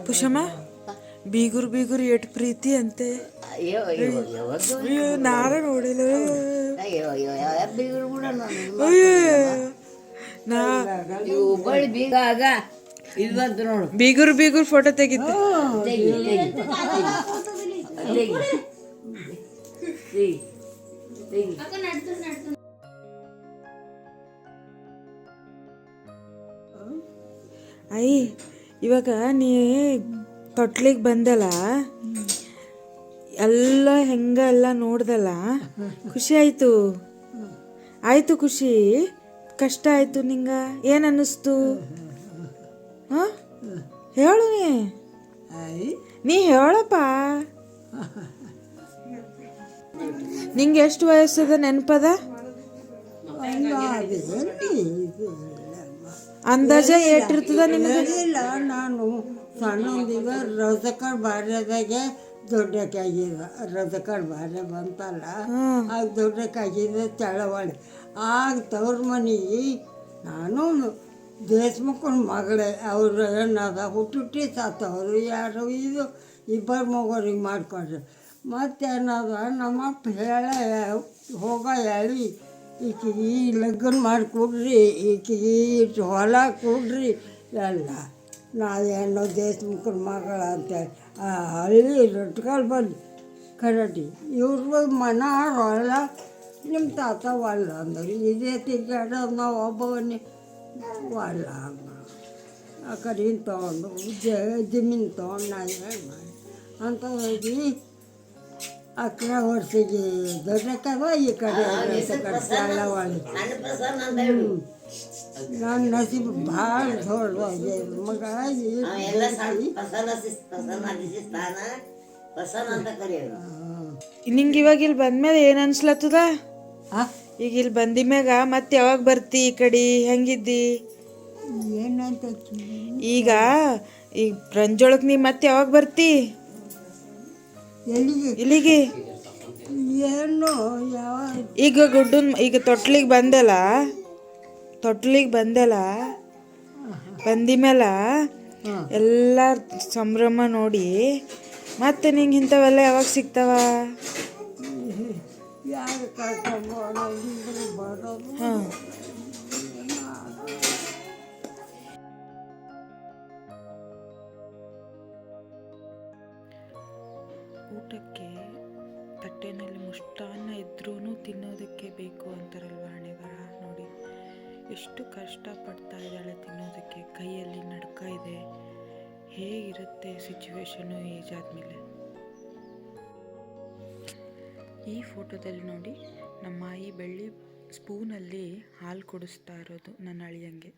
ಪುಷಮ್ಮ ಬೀಗುರು ಬೀಗುರು ಎಟ್ ಪ್ರೀತಿ ಅಂತೆ. ನಾರ ನೋಡಿಲ್ಲ. ಬೀಗುರು ಬೀಗುರು ಫೋಟೋ ತೆಗಿತ್ತು. ಅಯ್ಯ ಇವಾಗ ನೀ ತೊಟ್ಲಿಗೆ ಬಂದಲ್ಲ, ಎಲ್ಲ ಹೆಂಗೆಲ್ಲ ನೋಡ್ದಲ್ಲ, ಖುಷಿ ಆಯಿತು. ಆಯಿತು ಖುಷಿ, ಕಷ್ಟ ಆಯಿತು ನಿಂಗ, ಏನು ಅನ್ನಿಸ್ತು? ಹಾಂ ಹೇಳು, ನೀ ಹೇಳಪ್ಪ. ನಿಂಗೆ ಎಷ್ಟು ವಯಸ್ಸದ ನೆನಪದ? ಅಂದಾಜ ಏಟಿರ್ತದ ನಿಮಗೆ? ಇಲ್ಲ, ನಾನು ಸಣ್ಣಂದಿಗ ರಜಕಡ್ ಬಾರ್ಯದಾಗೆ ದೊಡ್ಡಕ್ಕಾಗಿದ. ರಜಕಡ್ ಬಾರ್ಯ ಬಂತಲ್ಲ, ಆಗ ದೊಡ್ಡಕ್ಕಾಗಿದ್ದ ಚಳವಳಿ. ಆಗ ತವ್ರ ಮನೆಗೆ ನಾನು ದೇಶಮುಖನ ಮಗಳೇ. ಅವ್ರು ಏನದ ಹುಟ್ಟುಟ್ಟಿ ಸಾತವ್ರು, ಯಾರು ಇದು ಇಬ್ಬರು ಮಗೋರಿಗೆ ಮಾಡ್ಕೊಂಡ್ರೆ. ಮತ್ತೇನದ ನಮ್ಮಪ್ಪ ಹೇಳ ಹೋಗ ಹೇಳಿ ಈಕೆಗೆ ಈ ಲಗ್ನ ಮಾಡಿಕೊಡ್ರಿ, ಈಕೆಗೆ ಇಷ್ಟು ಹೊಲ ಕೊಡ್ರಿ ಎಲ್ಲ. ನಾವೇನೋ ದೇಶಮುಖನ ಮಗಳ ಅಂತೇಳಿ ಹಳ್ಳಿ ರೊಟ್ಕಲ್ ಬಂದು ಕರಟಿ ಇವ್ರ ಮನ ಹೊಲ ನಿಮ್ಮ ತಾತ ಒಲ್ಲ ಅಂದ್ರೆ ಇದೇ ತಿರ್ಗಾಡೋದು. ನಾವು ಒಬ್ಬವನ್ನೇ ಒಲ್ಲ ಆ ಕಡೆಯಿಂದ ತೊಗೊಂಡು ಜಮೀನು ತೊಗೊಂಡು ನಾ ಹೇಳಿ ಮಾಡಿ ಅಂತ ಹೋಗಿ 11 ವರ್ಷಕ್ಕೆ ದೊಡ್ಡಕ್ಕವ ಈ ಕಡೆ ಚಳ್ಳವಾಳಿ. ನನ್ನ ನಸೀಬು ಭಾಳ ದೊಡ್ಡವಾಗ್ಯದ ಮಗ. ನಿಂಗೆ ಇವಾಗ ಇಲ್ಲಿ ಬಂದ್ಮೇಲೆ ಏನು ಅನ್ಸ್ಲತ್ತದ? ಈಗ ಇಲ್ಲಿ ಬಂದಿಮ್ಯಾಗ ಮತ್ತೆ ಯಾವಾಗ ಬರ್ತಿ ಈ ಕಡೆ? ಹೆಂಗಿದ್ದಿ? ಏನಂತ ಈಗ ರಂಜೋಳಕ್ಕೆ ನೀ ಮತ್ತೆ ಯಾವಾಗ ಬರ್ತಿ ಇಲ್ಲಿಗೆ? ಏನು ಯಾವ ಈಗ ಈಗ ತೊಟ್ಲಿಗೆ ಬಂದಲ್ಲ, ಬಂದಿಮೇಲ ಎಲ್ಲ ಸಂಭ್ರಮ ನೋಡಿ ಮತ್ತೆ ನಿಂಗೆ ಇಂಥವೆಲ್ಲ ಯಾವಾಗ ಸಿಗ್ತಾವ? ಯಾರು ಕರ್ಕೊಂಡು ಬರೋದು? ಹಾಂ, ಊಟಕ್ಕೆ ತಟ್ಟೆನಲ್ಲಿ ಮುಷ್ಟಾನ್ನ ಇದ್ರೂ ತಿನ್ನೋದಕ್ಕೆ ಬೇಕು ಅಂತಾರಲ್ವ. ಹಣೆ ಬರ ನೋಡಿ, ಎಷ್ಟು ಕಷ್ಟಪಡ್ತಾ ಇದ್ದಾಳೆ ತಿನ್ನೋದಕ್ಕೆ. ಕೈಯಲ್ಲಿ ನಡ್ಕ ಇದೆ. ಹೇಗಿರುತ್ತೆ ಸಿಚುವೇಶನು ಏಜ್ ಆದಮೇಲೆ? ಈ ಫೋಟೋದಲ್ಲಿ ನೋಡಿ, ನಮ್ಮ ಈ ಬೆಳ್ಳಿ ಸ್ಪೂನಲ್ಲಿ ಹಾಲು ಕುಡಿಸ್ತಾ ಇರೋದು ನನ್ನ ಅಳಿಯಂಗೆ.